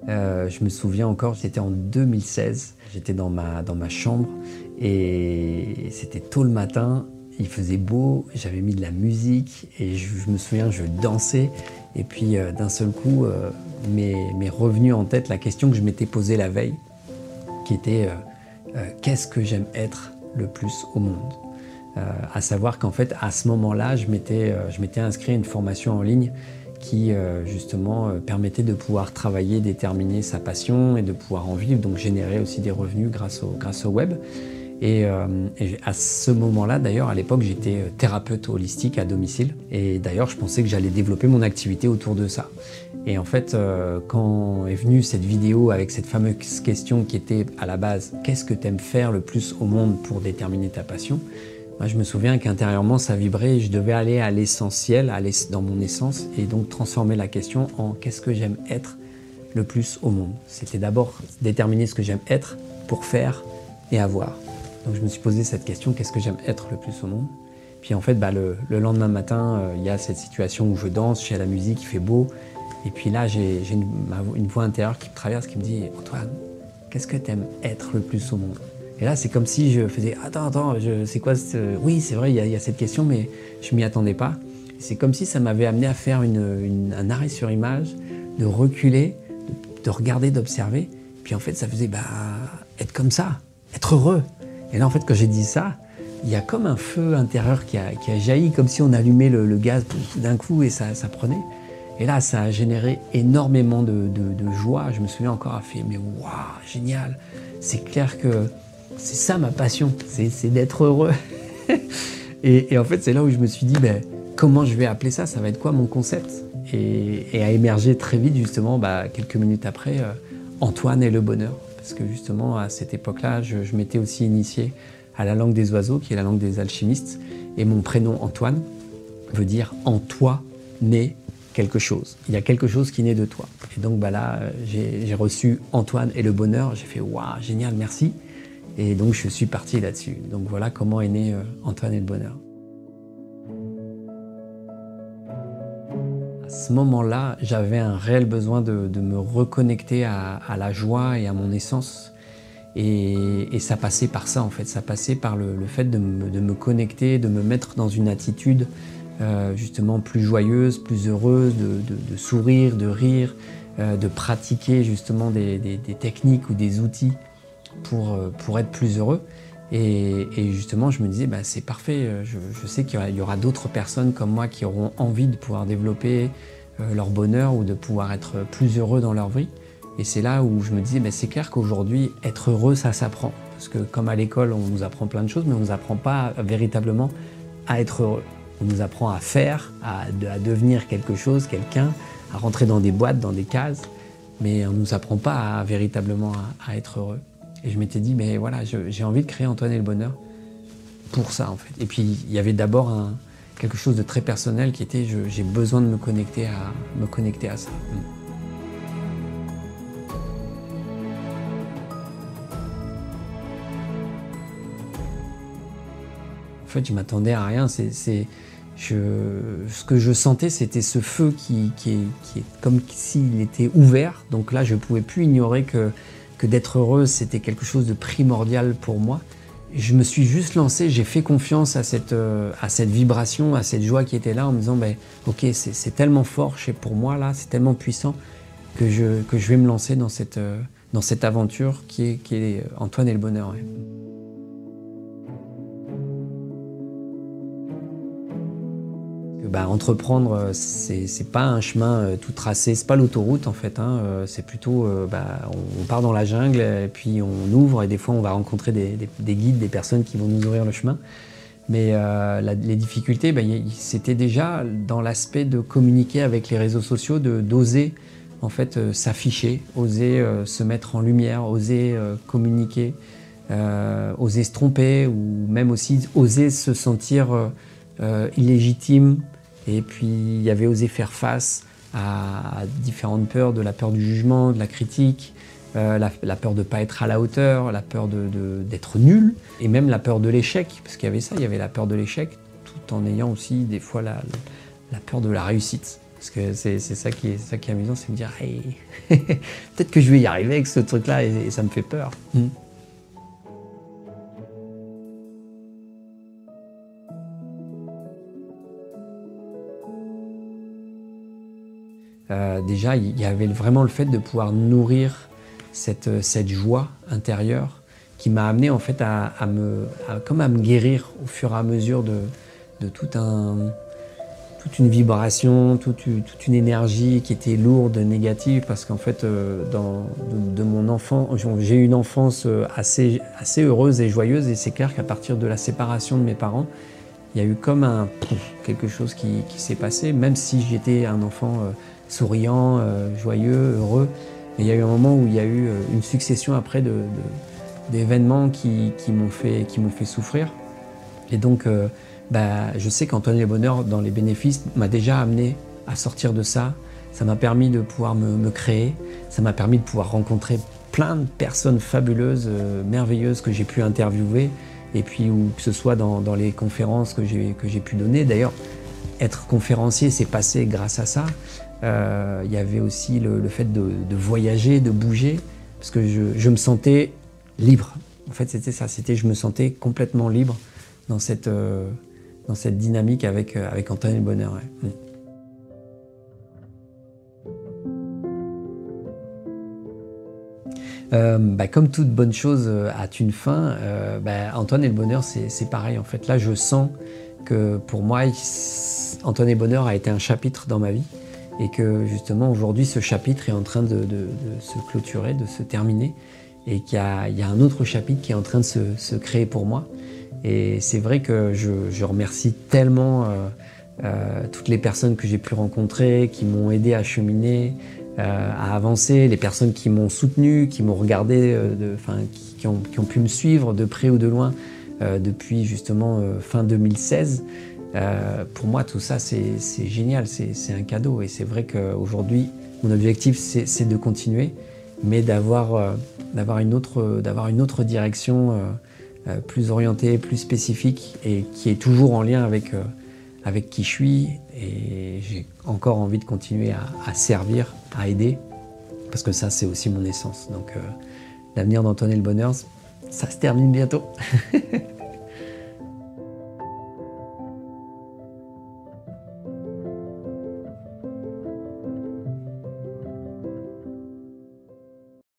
Je me souviens encore, c'était en 2016, j'étais dans ma chambre et c'était tôt le matin, il faisait beau, j'avais mis de la musique et je me souviens, je dansais et puis d'un seul coup, m'est revenue en tête la question que je m'étais posée la veille, qui était qu'est-ce que j'aime être le plus au monde? À savoir qu'en fait, à ce moment-là, je m'étais inscrit à une formation en ligne qui justement permettait de pouvoir travailler, déterminer sa passion et de pouvoir en vivre, donc générer aussi des revenus grâce au web. Et à ce moment-là, d'ailleurs, à l'époque, j'étais thérapeute holistique à domicile. Et d'ailleurs, je pensais que j'allais développer mon activité autour de ça. Et en fait, quand est venue cette vidéo avec cette fameuse question qui était à la base « Qu'est-ce que tu aimes faire le plus au monde pour déterminer ta passion ?» Moi, je me souviens qu'intérieurement, ça vibrait et je devais aller à l'essentiel, aller dans mon essence et donc transformer la question en « Qu'est-ce que j'aime être le plus au monde ?» C'était d'abord déterminer ce que j'aime être pour faire et avoir. Donc je me suis posé cette question, qu'est-ce que j'aime être le plus au monde? Puis en fait, le lendemain matin, il y a cette situation où je danse, je suis à la musique, il fait beau. Et puis là, j'ai une voix intérieure qui me traverse, qui me dit « Antoine, qu'est-ce que tu aimes être le plus au monde ?» Et là, c'est comme si je faisais « Attends, c'est quoi oui, c'est vrai, il y a cette question, mais je m'y attendais pas. » C'est comme si ça m'avait amené à faire un arrêt sur image, de reculer, de regarder, d'observer. Puis en fait, ça faisait être comme ça, être heureux. Et là, en fait, quand j'ai dit ça, il y a comme un feu intérieur qui a jailli, comme si on allumait le gaz d'un coup et ça prenait. Et là, ça a généré énormément de joie. Je me souviens encore, mais waouh, génial. C'est clair que c'est ça ma passion, c'est d'être heureux. et en fait, c'est là où je me suis dit, comment je vais appeler ça? Ça va être quoi mon concept? Et a émergé très vite, justement, quelques minutes après, Antoine et le bonheur. Parce que justement, à cette époque-là, je m'étais aussi initié à la langue des oiseaux, qui est la langue des alchimistes. Et mon prénom Antoine veut dire « en toi naît quelque chose ». Il y a quelque chose qui naît de toi. Et donc là, j'ai reçu Antoine et le bonheur. J'ai fait « waouh, génial, merci ». Et donc je suis parti là-dessus. Donc voilà comment est né Antoine et le bonheur. À ce moment-là, j'avais un réel besoin de me reconnecter à la joie et à mon essence. Et ça passait par ça, en fait. Ça passait par le fait de me connecter, de me mettre dans une attitude justement plus joyeuse, plus heureuse, de sourire, de rire, de pratiquer justement des techniques ou des outils pour être plus heureux. Et justement, je me disais, c'est parfait, je sais qu'il y aura d'autres personnes comme moi qui auront envie de pouvoir développer leur bonheur ou de pouvoir être plus heureux dans leur vie. Et c'est là où je me disais, c'est clair qu'aujourd'hui, être heureux, ça s'apprend. Parce que comme à l'école, on nous apprend plein de choses, mais on ne nous apprend pas véritablement à être heureux. On nous apprend à faire, à devenir quelque chose, quelqu'un, à rentrer dans des boîtes, dans des cases, mais on ne nous apprend pas véritablement à être heureux. Et je m'étais dit, voilà, j'ai envie de créer Antoine et le bonheur pour ça, en fait. Et puis, il y avait d'abord quelque chose de très personnel qui était, j'ai besoin de me connecter à ça. En fait, je m'attendais à rien. Ce que je sentais, c'était ce feu qui est comme s'il était ouvert. Donc là, je ne pouvais plus ignorer que d'être heureuse, c'était quelque chose de primordial pour moi. Je me suis juste lancé, j'ai fait confiance à cette vibration, à cette joie qui était là, en me disant, ok, c'est tellement fort pour moi, là, c'est tellement puissant que je vais me lancer dans cette aventure qui est Antoine et le bonheur. Ouais. Entreprendre, c'est pas un chemin tout tracé, c'est pas l'autoroute en fait, c'est plutôt, on part dans la jungle et puis on ouvre et des fois on va rencontrer des guides, des personnes qui vont nous ouvrir le chemin. Mais les difficultés, c'était déjà dans l'aspect de communiquer avec les réseaux sociaux, d'oser en fait s'afficher, oser se mettre en lumière, oser communiquer, oser se tromper ou même aussi oser se sentir illégitime. Et puis, il y avait osé faire face à différentes peurs, de la peur du jugement, de la critique, la peur de ne pas être à la hauteur, la peur d'être nul, et même la peur de l'échec, parce qu'il y avait ça, il y avait la peur de l'échec, tout en ayant aussi des fois la peur de la réussite. Parce que c'est ça qui est amusant, c'est de me dire hey, peut-être que je vais y arriver avec ce truc-là et ça me fait peur. Déjà, il y avait vraiment le fait de pouvoir nourrir cette joie intérieure qui m'a amené en fait à me guérir au fur et à mesure de toute une vibration, toute une énergie qui était lourde, négative, parce qu'en fait, de mon enfant, j'ai eu une enfance assez heureuse et joyeuse, et c'est clair qu'à partir de la séparation de mes parents, il y a eu comme quelque chose qui s'est passé, même si j'étais un enfant souriant, joyeux, heureux. Et il y a eu un moment où il y a eu une succession après d'événements qui m'ont fait souffrir. Et donc, je sais qu'Antoine et le Bonheur, dans les bénéfices, m'a déjà amené à sortir de ça. Ça m'a permis de pouvoir me créer. Ça m'a permis de pouvoir rencontrer plein de personnes fabuleuses, merveilleuses que j'ai pu interviewer. Et puis, ou que ce soit dans les conférences que j'ai pu donner. D'ailleurs, être conférencier, c'est passé grâce à ça. Il y avait aussi le fait de voyager, de bouger, parce que je me sentais libre. En fait, c'était ça, je me sentais complètement libre dans cette dynamique avec Antoine et le Bonheur. Ouais. Comme toute bonne chose a une fin, Antoine et le Bonheur, c'est pareil. En fait, là, je sens que pour moi, Antoine et le Bonheur a été un chapitre dans ma vie, et que justement, aujourd'hui, ce chapitre est en train de se clôturer, de se terminer, et qu'il y a un autre chapitre qui est en train de se créer pour moi. Et c'est vrai que je remercie tellement toutes les personnes que j'ai pu rencontrer, qui m'ont aidé à cheminer, à avancer, les personnes qui m'ont soutenu, qui m'ont regardé, qui ont pu me suivre de près ou de loin depuis justement fin 2016. Pour moi, tout ça, c'est génial, c'est un cadeau. Et c'est vrai qu'aujourd'hui, mon objectif, c'est de continuer, mais d'avoir une autre direction plus orientée, plus spécifique, et qui est toujours en lien avec qui je suis. Et j'ai encore envie de continuer à servir, à aider, parce que ça, c'est aussi mon essence. Donc, l'avenir d'Antoine et le Bonheur, ça se termine bientôt.